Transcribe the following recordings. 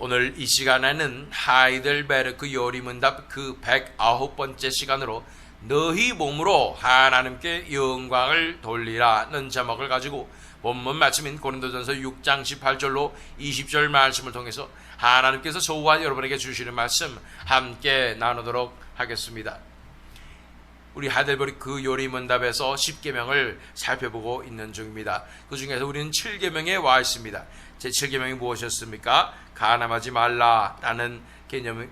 오늘 이 시간에는 하이델베르크 요리문답 그 109번째 시간으로 너희 몸으로 하나님께 영광을 돌리라는 제목을 가지고 본문 말씀인 고린도전서 6장 18절로 20절 말씀을 통해서 하나님께서 저와 여러분에게 주시는 말씀 함께 나누도록 하겠습니다. 우리 하이델베르크 요리문답에서 10계명을 살펴보고 있는 중입니다. 그 중에서 우리는 7계명에 와 있습니다. 제 7계명이 무엇이었습니까? 간음하지 말라라는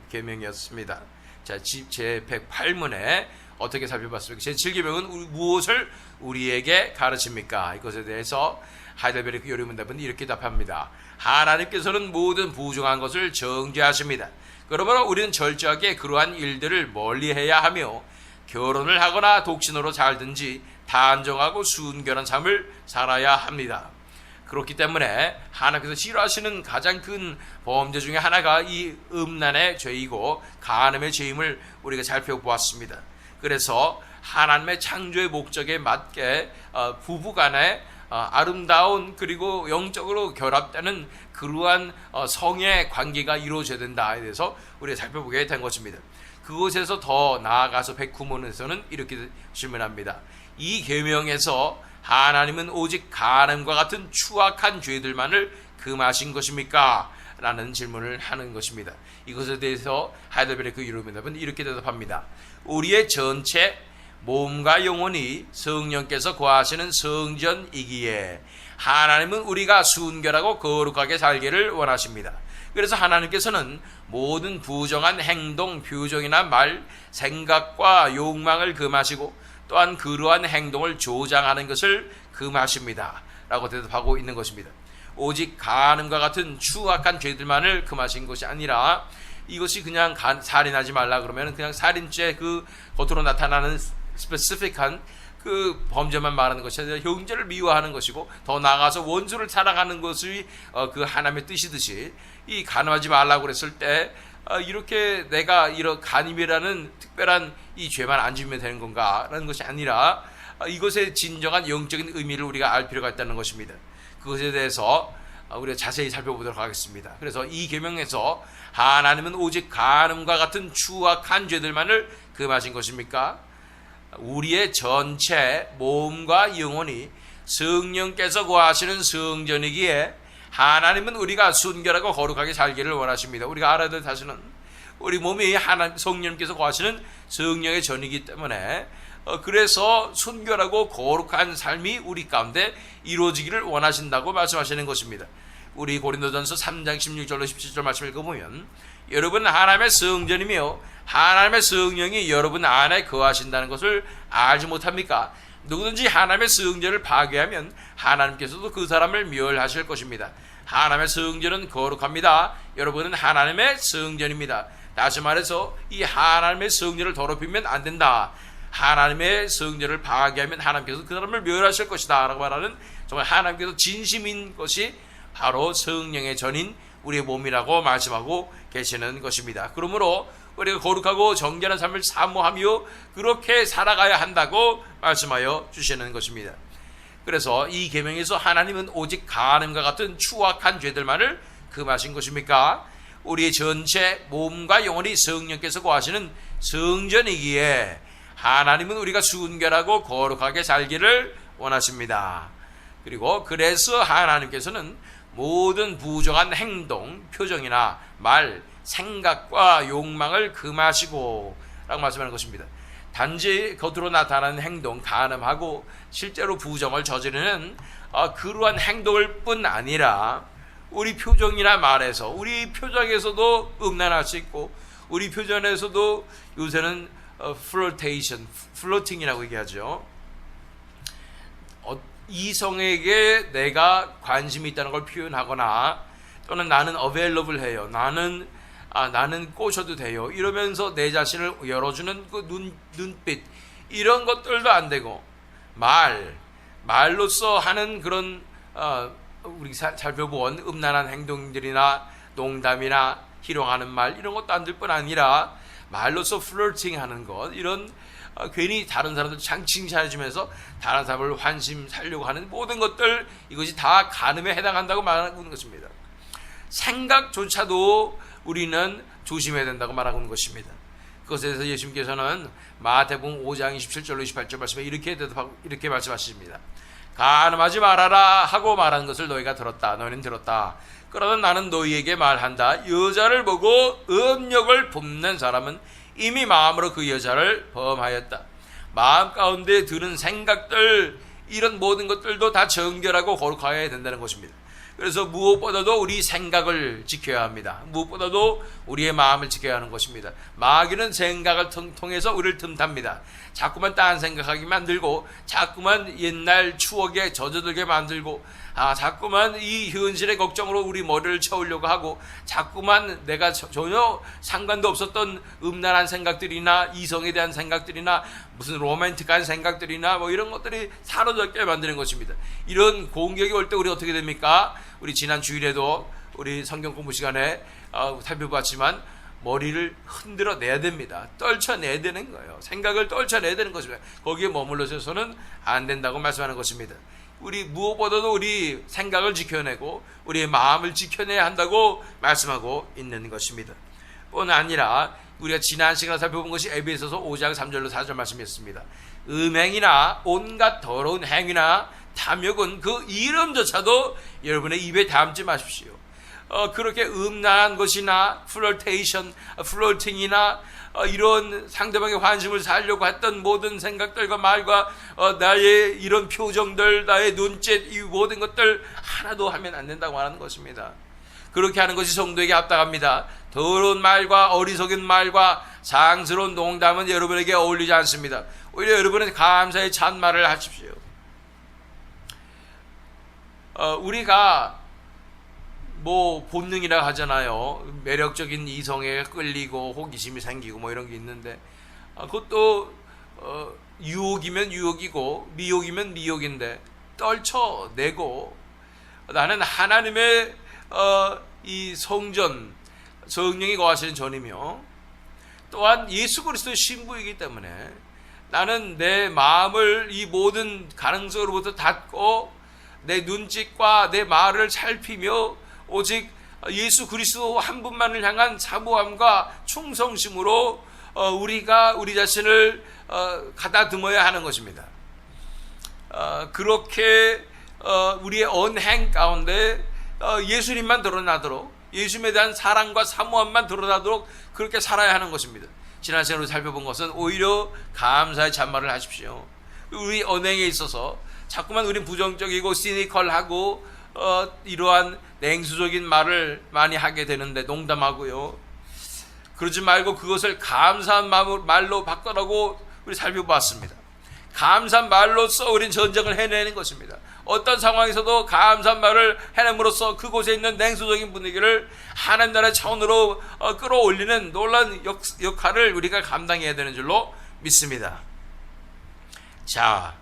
계명이었습니다. 자, 제 108문에 어떻게 살펴봤습니까? 제 7계명은 무엇을 우리에게 가르칩니까? 이것에 대해서 하이델베르크 요리문답은 이렇게 답합니다. 하나님께서는 모든 부정한 것을 정죄하십니다. 그러므로 우리는 철저하게 그러한 일들을 멀리해야 하며 결혼을 하거나 독신으로 살든지 단정하고 순결한 삶을 살아야 합니다. 그렇기 때문에 하나님께서 싫어하시는 가장 큰 범죄 중에 하나가 이 음란의 죄이고 간음의 죄임을 우리가 살펴보았습니다. 그래서 하나님의 창조의 목적에 맞게 부부간에 아름다운 그리고 영적으로 결합되는 그러한 성의 관계가 이루어져야 된다에 대해서 우리가 살펴보게 된 것입니다. 그곳에서 더 나아가서 109문에서는 이렇게 질문합니다. 이 계명에서 하나님은 오직 간음과 같은 추악한 죄들만을 금하신 것입니까? 라는 질문을 하는 것입니다. 이것에 대해서 하이델베르크 요리문답은 이렇게 대답합니다. 우리의 전체 몸과 영혼이 성령께서 거하시는 성전이기에 하나님은 우리가 순결하고 거룩하게 살기를 원하십니다. 그래서 하나님께서는 모든 부정한 행동, 표정이나 말, 생각과 욕망을 금하시고 또한 그러한 행동을 조장하는 것을 금하십니다. 라고 대답하고 있는 것입니다. 오직 간음과 같은 추악한 죄들만을 금하신 것이 아니라 이것이 그냥 살인하지 말라 그러면 그냥 살인죄 그 겉으로 나타나는 스페시픽한 그 범죄만 말하는 것이 아니라 형제를 미워하는 것이고 더 나아가서 원수를 사랑하는 것이 그 하나님의 뜻이듯이 이 간음하지 말라고 그랬을 때 이렇게 내가 이런 간음이라는 특별한 이 죄만 안 지으면 되는 건가 라는 것이 아니라 이것의 진정한 영적인 의미를 우리가 알 필요가 있다는 것입니다. 그것에 대해서 우리가 자세히 살펴보도록 하겠습니다. 그래서 이 계명에서 하나님은 오직 간음과 같은 추악한 죄들만을 금하신 것입니까? 우리의 전체 몸과 영혼이 성령께서 거하시는 성전이기에 하나님은 우리가 순결하고 거룩하게 살기를 원하십니다. 우리가 알아야 될 사실은 우리 몸이 성령께서 거하시는 성령의 전이기 때문에 그래서 순결하고 거룩한 삶이 우리 가운데 이루어지기를 원하신다고 말씀하시는 것입니다. 우리 고린도전서 3장 16절로 17절 말씀을 읽어보면 여러분 하나님의 성전이며 하나님의 성령이 여러분 안에 거하신다는 것을 알지 못합니까? 누구든지 하나님의 성전을 파괴하면 하나님께서도 그 사람을 멸하실 것입니다. 하나님의 성전은 거룩합니다. 여러분은 하나님의 성전입니다. 다시 말해서 이 하나님의 성전을 더럽히면 안 된다. 하나님의 성전을 파괴하면 하나님께서 그 사람을 멸하실 것이다 라고 말하는 정말 하나님께서 진심인 것이 바로 성령의 전인 우리의 몸이라고 말씀하고 계시는 것입니다. 그러므로 우리가 거룩하고 정결한 삶을 사모하며 그렇게 살아가야 한다고 말씀하여 주시는 것입니다. 그래서 이 계명에서 하나님은 오직 간음과 같은 추악한 죄들만을 금하신 것입니까? 우리의 전체 몸과 영혼이 성령께서 거하시는 성전이기에 하나님은 우리가 순결하고 거룩하게 살기를 원하십니다. 그리고 그래서 하나님께서는 모든 부정한 행동, 표정이나 말, 생각과 욕망을 금하시고 라고 말씀하는 것입니다. 단지 겉으로 나타나는 행동, 간음하고 실제로 부정을 저지르는 그러한 행동을 뿐 아니라 우리 표정이나 말에서 우리 표정에서도 음란할 수 있고 우리 표정에서도 요새는 플러팅이라고 얘기하죠. 이성에게 내가 관심이 있다는 걸 표현하거나 또는 나는 available 해요. 나는 꼬셔도 돼요. 이러면서 내 자신을 열어주는 그 눈빛 이런 것들도 안 되고 말로써 하는 그런 우리 살펴본 음란한 행동들이나 농담이나 희롱하는 말 이런 것도 안 될 뿐 아니라 말로써 플러팅하는 것 이런 괜히 다른 사람들 칭찬해주면서 다른 사람을 환심 살려고 하는 모든 것들 이것이 다 간음에 해당한다고 말하는 것입니다. 생각조차도 우리는 조심해야 된다고 말하고 있는 것입니다. 그것에 대해서 예수님께서는 마태복음 5장 27절로 28절 말씀에 이렇게 말씀하십니다. 간음하지 말아라 하고 말하는 것을 너희가 들었다. 너희는 들었다. 그러나 나는 너희에게 말한다. 여자를 보고 음욕을 품는 사람은 이미 마음으로 그 여자를 범하였다. 마음 가운데 드는 생각들, 이런 모든 것들도 다 정결하고 거룩하여야 된다는 것입니다. 그래서 무엇보다도 우리 생각을 지켜야 합니다. 무엇보다도 우리의 마음을 지켜야 하는 것입니다. 마귀는 생각을 통해서 우리를 틈탑니다. 자꾸만 딴 생각하게 만들고, 자꾸만 옛날 추억에 젖어들게 만들고, 자꾸만 이 현실의 걱정으로 우리 머리를 채우려고 하고, 자꾸만 내가 전혀 상관도 없었던 음란한 생각들이나 이성에 대한 생각들이나 무슨 로맨틱한 생각들이나 뭐 이런 것들이 사로잡게 만드는 것입니다. 이런 공격이 올 때 우리 어떻게 됩니까? 우리 지난 주일에도 우리 성경 공부 시간에 살펴봤지만 머리를 흔들어 내야 됩니다. 떨쳐내야 되는 거예요. 생각을 떨쳐내야 되는 것입니다. 거기에 머물러서는 안 된다고 말씀하는 것입니다. 우리 무엇보다도 우리 생각을 지켜내고 우리의 마음을 지켜내야 한다고 말씀하고 있는 것입니다. 뿐 아니라 우리가 지난 시간에 살펴본 것이 에베소서 5장 3절로 4절 말씀이었습니다. 음행이나 온갖 더러운 행위나 탐욕은 그 이름조차도 여러분의 입에 담지 마십시오. 그렇게 음란한 것이나 플러팅이나 이런 상대방의 관심을 살려고 했던 모든 생각들과 말과 나의 이런 표정들, 나의 눈짓, 이 모든 것들 하나도 하면 안 된다고 하는 것입니다. 그렇게 하는 것이 성도에게 합당합니다. 더러운 말과 어리석은 말과 상스러운 농담은 여러분에게 어울리지 않습니다. 오히려 여러분은 감사의 찬말을 하십시오. 우리가 뭐 본능이라 하잖아요. 매력적인 이성에 끌리고 호기심이 생기고 뭐 이런 게 있는데, 그것도 유혹이면 유혹이고 미혹이면 미혹인데 떨쳐내고, 나는 하나님의 이 성전, 성령이 거하시는 전이며 또한 예수 그리스도의 신부이기 때문에 나는 내 마음을 이 모든 가능성으로부터 닫고 내 눈짓과 내 말을 살피며 오직 예수 그리스도 한 분만을 향한 사모함과 충성심으로 우리가 우리 자신을 가다듬어야 하는 것입니다. 그렇게 우리의 언행 가운데 예수님만 드러나도록, 예수님에 대한 사랑과 사모함만 드러나도록 그렇게 살아야 하는 것입니다. 지난 시간으로 살펴본 것은 오히려 감사의 잔말을 하십시오. 우리 언행에 있어서 자꾸만 우린 부정적이고 시니컬하고 이러한 냉수적인 말을 많이 하게 되는데, 농담하고요. 그러지 말고 그것을 감사한 말로 바꿔라고 우리 살펴봤습니다. 감사한 말로써 우린 전쟁을 해내는 것입니다. 어떤 상황에서도 감사한 말을 해냄으로써 그곳에 있는 냉소적인 분위기를 하나님 나라의 차원으로 끌어올리는 놀라운 역할을 우리가 감당해야 되는 줄로 믿습니다. 자,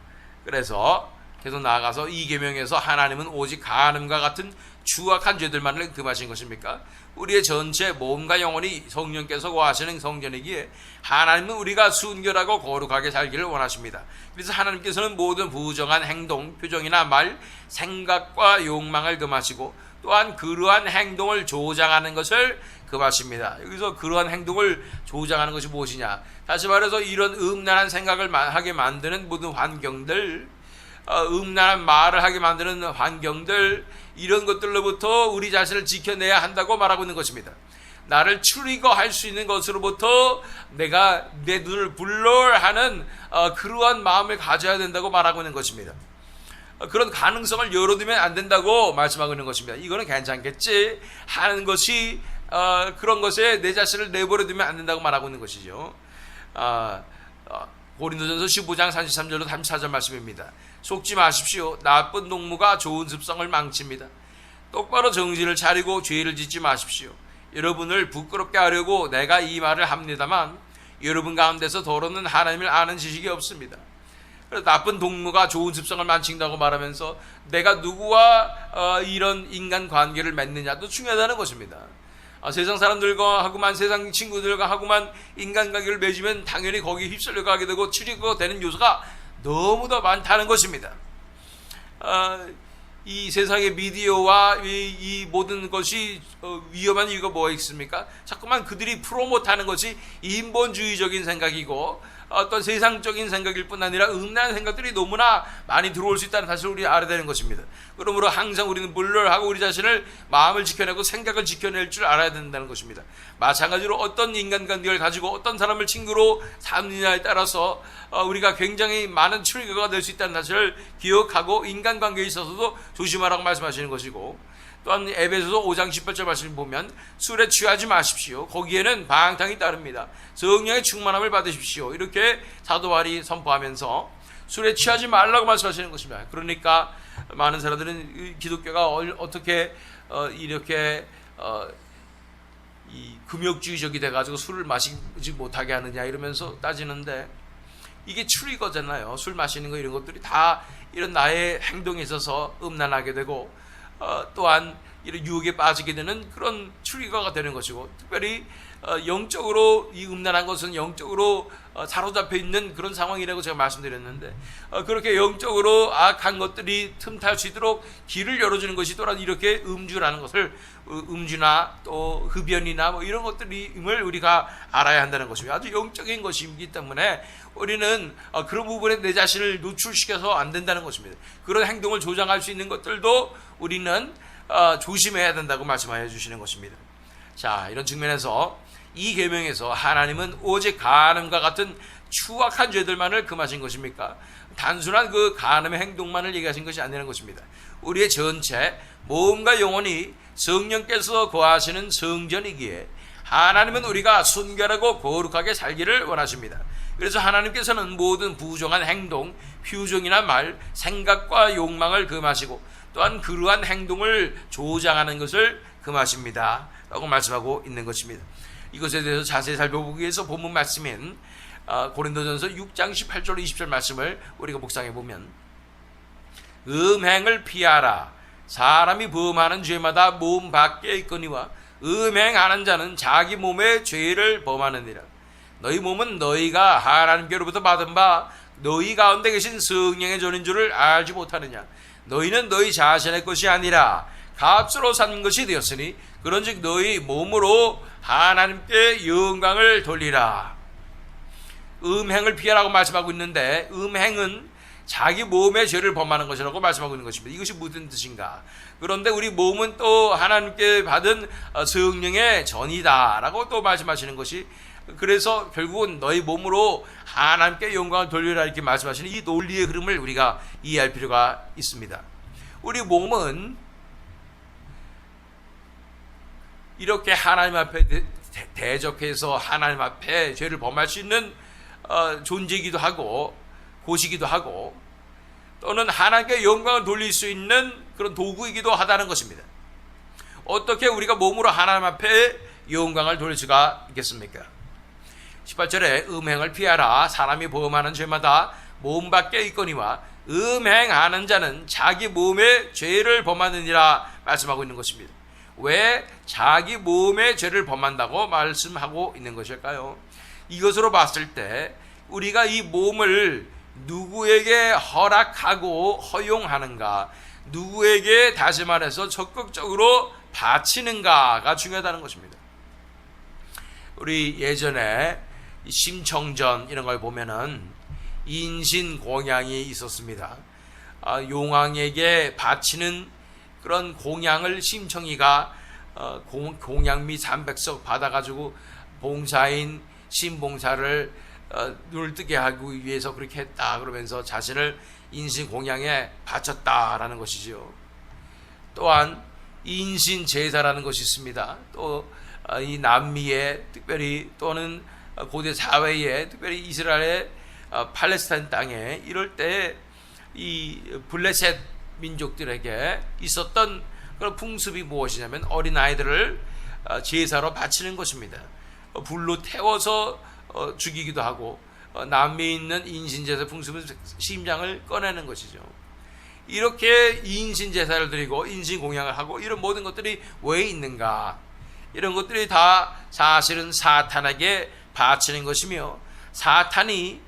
그래서 계속 나아가서 이 계명에서 하나님은 오직 간음과 같은 추악한 죄들만을 금하신 것입니까? 우리의 전체 몸과 영혼이 성령께서 거하시는 성전이기에 하나님은 우리가 순결하고 거룩하게 살기를 원하십니다. 그래서 하나님께서는 모든 부정한 행동, 표정이나 말, 생각과 욕망을 금하시고 또한 그러한 행동을 조장하는 것을 금하십니다. 여기서 그러한 행동을 조장하는 것이 무엇이냐? 다시 말해서 이런 음란한 생각을 하게 만드는 모든 환경들, 음란한 말을 하게 만드는 환경들, 이런 것들로부터 우리 자신을 지켜내야 한다고 말하고 있는 것입니다. 나를 트리거할 수 있는 것으로부터 내가 내 눈을 블러하는 그러한 마음을 가져야 된다고 말하고 있는 것입니다. 그런 가능성을 열어두면 안 된다고 말씀하고 있는 것입니다. 이거는 괜찮겠지 하는 것이 그런 것에 내 자신을 내버려두면 안 된다고 말하고 있는 것이죠. 고린도전서 15장 33절로 34절 말씀입니다. 속지 마십시오. 나쁜 동무가 좋은 습성을 망칩니다. 똑바로 정신을 차리고 죄를 짓지 마십시오. 여러분을 부끄럽게 하려고 내가 이 말을 합니다만 여러분 가운데서 더러는 하나님을 아는 지식이 없습니다. 그래서 나쁜 동무가 좋은 습성을 망친다고 말하면서 내가 누구와 이런 인간관계를 맺느냐도 중요하다는 것입니다. 세상 사람들과 하고만, 세상 친구들과 하고만 인간관계를 맺으면 당연히 거기에 휩쓸려 가게 되고 트리거가 되는 요소가 너무도 많다는 것입니다. 이 세상의 미디어와 이 모든 것이 위험한 이유가 뭐가 있습니까? 자꾸만 그들이 프로모트하는 것이 인본주의적인 생각이고 어떤 세상적인 생각일 뿐 아니라 음란한 생각들이 너무나 많이 들어올 수 있다는 사실을 우리 알아야 되는 것입니다. 그러므로 항상 우리는 물러하고 우리 자신을 마음을 지켜내고 생각을 지켜낼 줄 알아야 된다는 것입니다. 마찬가지로 어떤 인간관계를 가지고 어떤 사람을 친구로 삼느냐에 따라서 우리가 굉장히 많은 트리거가 될 수 있다는 사실을 기억하고 인간관계에 있어서도 조심하라고 말씀하시는 것이고, 또한 에베소서 5장 18절 말씀을 보면 술에 취하지 마십시오. 거기에는 방탕이 따릅니다. 성령의 충만함을 받으십시오. 이렇게 사도 바울이 선포하면서 술에 취하지 말라고 말씀하시는 것입니다. 그러니까 많은 사람들은 기독교가 어떻게 이렇게 이 금욕주의적이 돼가지고 술을 마시지 못하게 하느냐 이러면서 따지는데, 이게 트리거잖아요. 술 마시는 거 이런 것들이 다 이런 나의 행동에 있어서 음란하게 되고 또한 이런 유혹에 빠지게 되는 그런 트리거가 되는 것이고, 특별히 영적으로 이 음란한 것은 영적으로 사로잡혀 있는 그런 상황이라고 제가 말씀드렸는데, 그렇게 영적으로 악한 것들이 틈탈 수 있도록 길을 열어주는 것이 또한 이렇게 음주라는 것을, 음주나 또 흡연이나 뭐 이런 것들임을 우리가 알아야 한다는 것입니다. 아주 영적인 것이기 때문에 우리는 그런 부분에 내 자신을 노출시켜서 안 된다는 것입니다. 그런 행동을 조장할 수 있는 것들도 우리는 조심해야 된다고 말씀하여 주시는 것입니다. 자, 이런 측면에서 이 계명에서 하나님은 오직 간음과 같은 추악한 죄들만을 금하신 것입니까? 단순한 그 간음의 행동만을 얘기하신 것이 아니라는 것입니다. 우리의 전체 몸과 영혼이 성령께서 거하시는 성전이기에 하나님은 우리가 순결하고 거룩하게 살기를 원하십니다. 그래서 하나님께서는 모든 부정한 행동, 표정이나 말, 생각과 욕망을 금하시고 또한 그러한 행동을 조장하는 것을 금하십니다 라고 말씀하고 있는 것입니다. 이것에 대해서 자세히 살펴보기 위해서 본문 말씀인 고린도전서 6장 18절 20절 말씀을 우리가 묵상해 보면, 음행을 피하라. 사람이 범하는 죄마다 몸 밖에 있거니와 음행하는 자는 자기 몸의 죄를 범하느니라. 너희 몸은 너희가 하나님께로부터 받은 바 너희 가운데 계신 성령의 전인 줄을 알지 못하느냐. 너희는 너희 자신의 것이 아니라 값으로 산 것이 되었으니 그런즉 너희 몸으로 하나님께 영광을 돌리라. 음행을 피하라고 말씀하고 있는데, 음행은 자기 몸의 죄를 범하는 것이라고 말씀하고 있는 것입니다. 이것이 무슨 뜻인가? 그런데 우리 몸은 또 하나님께 받은 성령의 전이다 라고 또 말씀하시는 것이, 그래서 결국은 너희 몸으로 하나님께 영광을 돌리라 이렇게 말씀하시는 이 논리의 흐름을 우리가 이해할 필요가 있습니다. 우리 몸은 이렇게 하나님 앞에 대적해서 하나님 앞에 죄를 범할 수 있는 존재이기도 하고 곳이기도 하고, 또는 하나님께 영광을 돌릴 수 있는 그런 도구이기도 하다는 것입니다. 어떻게 우리가 몸으로 하나님 앞에 영광을 돌릴 수가 있겠습니까? 18절에 음행을 피하라. 사람이 범하는 죄마다 몸 밖에 있거니와 음행하는 자는 자기 몸의 죄를 범하느니라 말씀하고 있는 것입니다. 왜 자기 몸의 죄를 범한다고 말씀하고 있는 것일까요? 이것으로 봤을 때 우리가 이 몸을 누구에게 허락하고 허용하는가, 누구에게 다시 말해서 적극적으로 바치는가가 중요하다는 것입니다. 우리 예전에 심청전 이런 걸 보면은 인신공양이 있었습니다. 용왕에게 바치는 그런 공양을 심청이가 공양미 300석 받아가지고 봉사인 신봉사를 눈을 뜨게 하기 위해서 그렇게 했다 그러면서 자신을 인신공양에 바쳤다라는 것이죠. 또한 인신제사라는 것이 있습니다. 또 이 남미에 특별히 또는 고대 사회에 특별히 이스라엘의 팔레스타인 땅에 이럴 때 이 블레셋 민족들에게 있었던 그런 풍습이 무엇이냐면 어린아이들을 제사로 바치는 것입니다. 불로 태워서 죽이기도 하고, 남미에 있는 인신제사 풍습은 심장을 꺼내는 것이죠. 이렇게 인신제사를 드리고 인신공양을 하고 이런 모든 것들이 왜 있는가? 이런 것들이 다 사실은 사탄에게 바치는 것이며, 사탄이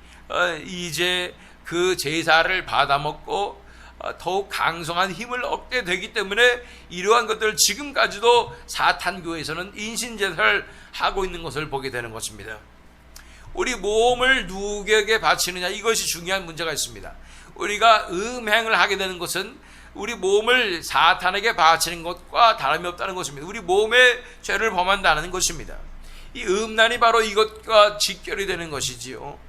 이제 그 제사를 받아먹고 더욱 강성한 힘을 얻게 되기 때문에 이러한 것들을 지금까지도 사탄교에서는 인신제사를 하고 있는 것을 보게 되는 것입니다. 우리 몸을 누구에게 바치느냐, 이것이 중요한 문제가 있습니다. 우리가 음행을 하게 되는 것은 우리 몸을 사탄에게 바치는 것과 다름이 없다는 것입니다. 우리 몸의 죄를 범한다는 것입니다. 이 음란이 바로 이것과 직결이 되는 것이지요.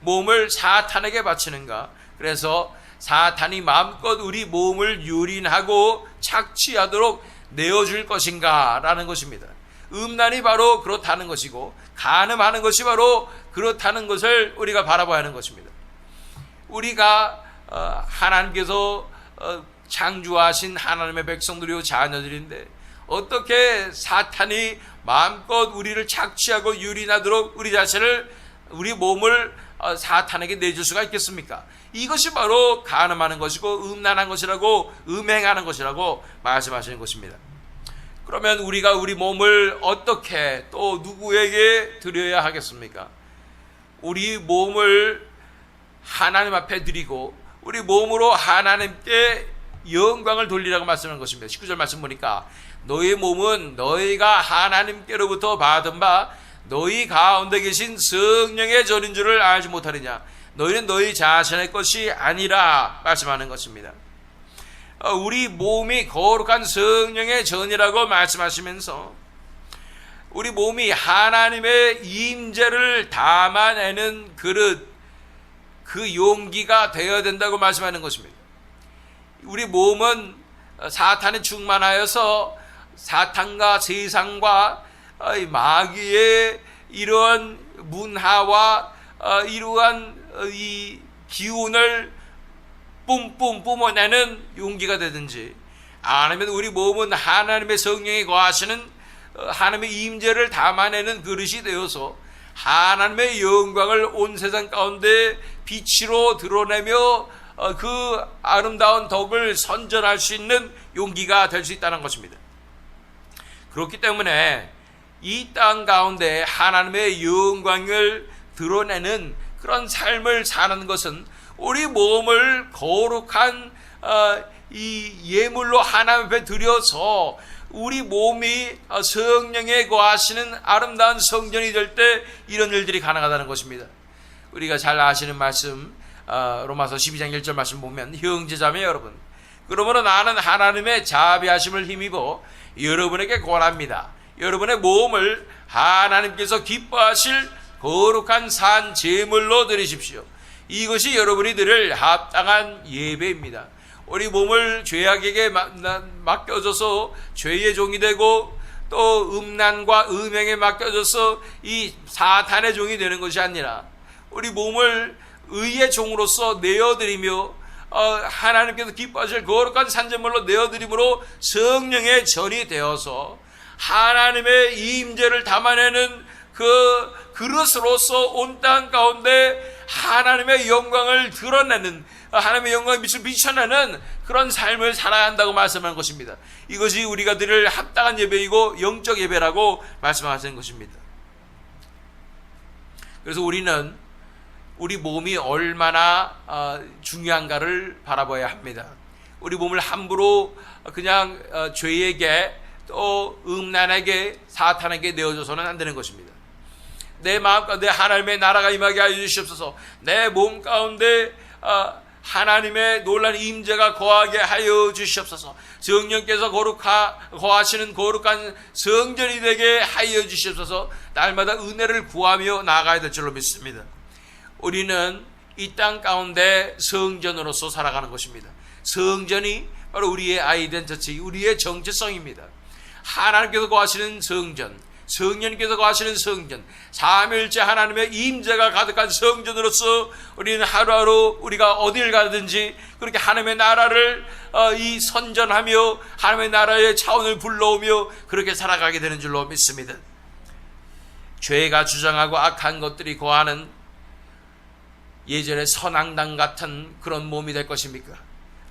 몸을 사탄에게 바치는가? 그래서 사탄이 마음껏 우리 몸을 유린하고 착취하도록 내어줄 것인가? 라는 것입니다. 음란이 바로 그렇다는 것이고, 간음하는 것이 바로 그렇다는 것을 우리가 바라봐야 하는 것입니다. 우리가 하나님께서 창조하신 하나님의 백성들이요 자녀들인데 어떻게 사탄이 마음껏 우리를 착취하고 유린하도록 우리 몸을 사탄에게 내줄 수가 있겠습니까? 이것이 바로 간음하는 것이고 음란한 것이라고, 음행하는 것이라고 말씀하시는 것입니다. 그러면 우리가 우리 몸을 어떻게 또 누구에게 드려야 하겠습니까? 우리 몸을 하나님 앞에 드리고 우리 몸으로 하나님께 영광을 돌리라고 말씀하는 것입니다. 19절 말씀 보니까 너희 몸은 너희가 하나님께로부터 받은 바 너희 가운데 계신 성령의 전인 줄을 알지 못하느냐. 너희는 너희 자신의 것이 아니라 말씀하는 것입니다. 우리 몸이 거룩한 성령의 전이라고 말씀하시면서 우리 몸이 하나님의 임재를 담아내는 그릇, 그 용기가 되어야 된다고 말씀하는 것입니다. 우리 몸은 사탄에 충만하여서 사탄과 세상과 마귀의 이러한 문화와 이러한 이 기운을 뿜뿜 뿜어내는 용기가 되든지, 아니면 우리 몸은 하나님의 성령이 거하시는 하나님의 임재를 담아내는 그릇이 되어서 하나님의 영광을 온 세상 가운데 빛으로 드러내며 그 아름다운 덕을 선전할 수 있는 용기가 될 수 있다는 것입니다. 그렇기 때문에 이 땅 가운데 하나님의 영광을 드러내는 그런 삶을 사는 것은 우리 몸을 거룩한 이 예물로 하나님 앞에 드려서 우리 몸이 성령에 거하시는 아름다운 성전이 될 때 이런 일들이 가능하다는 것입니다. 우리가 잘 아시는 말씀, 로마서 12장 1절 말씀 보면, 형제자매 여러분, 그러므로 나는 하나님의 자비하심을 힘입어 여러분에게 권합니다. 여러분의 몸을 하나님께서 기뻐하실 거룩한 산 제물로 드리십시오. 이것이 여러분이 드릴 합당한 예배입니다. 우리 몸을 죄악에게 맡겨져서 죄의 종이 되고 또 음란과 음행에 맡겨져서 이 사탄의 종이 되는 것이 아니라 우리 몸을 의의 종으로서 내어드리며 하나님께서 기뻐하실 거룩한 산제물로 내어드림으로 성령의 전이 되어서 하나님의 임재를 담아내는 그 그릇으로서 온 땅 가운데 하나님의 영광을 드러내는, 하나님의 영광의 빛을 비춰내는 그런 삶을 살아야 한다고 말씀하는 것입니다. 이것이 우리가 드릴 합당한 예배이고 영적 예배라고 말씀하시는 것입니다. 그래서 우리는 우리 몸이 얼마나 중요한가를 바라봐야 합니다. 우리 몸을 함부로 그냥 죄에게 또 음란에게 사탄에게 내어줘서는 안 되는 것입니다. 내 마음 가운데 하나님의 나라가 임하게 하여 주시옵소서. 내 몸 가운데 하나님의 놀라운 임재가 거하게 하여 주시옵소서. 성령께서 거하시는 거룩한 성전이 되게 하여 주시옵소서. 날마다 은혜를 구하며 나아가야 될 줄로 믿습니다. 우리는 이 땅 가운데 성전으로서 살아가는 것입니다. 성전이 바로 우리의 아이덴티티, 우리의 정체성입니다. 하나님께서 거하시는 성전, 성령님께서 거하시는 성전, 삼위일체 하나님의 임재가 가득한 성전으로서 우리는 하루하루 우리가 어딜 가든지 그렇게 하나님의 나라를 이 선전하며 하나님의 나라의 차원을 불러오며 그렇게 살아가게 되는 줄로 믿습니다. 죄가 주장하고 악한 것들이 거하는 예전의 선앙당 같은 그런 몸이 될 것입니까?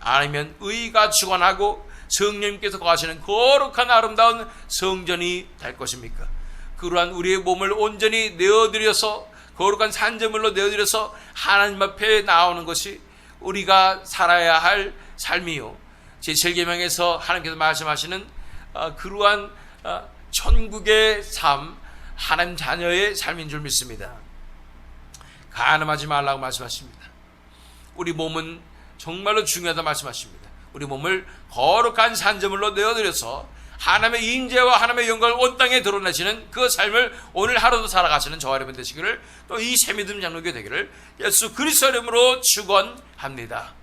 아니면 의가 주관하고 성령님께서 거하시는 거룩한 아름다운 성전이 될 것입니까? 그러한 우리의 몸을 온전히 내어드려서 거룩한 산제물로 내어드려서 하나님 앞에 나오는 것이 우리가 살아야 할 삶이요, 제7계명에서 하나님께서 말씀하시는 그러한 천국의 삶, 하나님 자녀의 삶인 줄 믿습니다. 간음하지 말라고 말씀하십니다. 우리 몸은 정말로 중요하다 말씀하십니다. 우리 몸을 거룩한 산제물로 내어드려서 하나님의 인재와 하나님의 영광을 온 땅에 드러내시는 그 삶을 오늘 하루도 살아가시는 저와 여러분 되시기를, 또 이 새믿음 장로교 되기를 예수 그리스도 이름으로 축원합니다.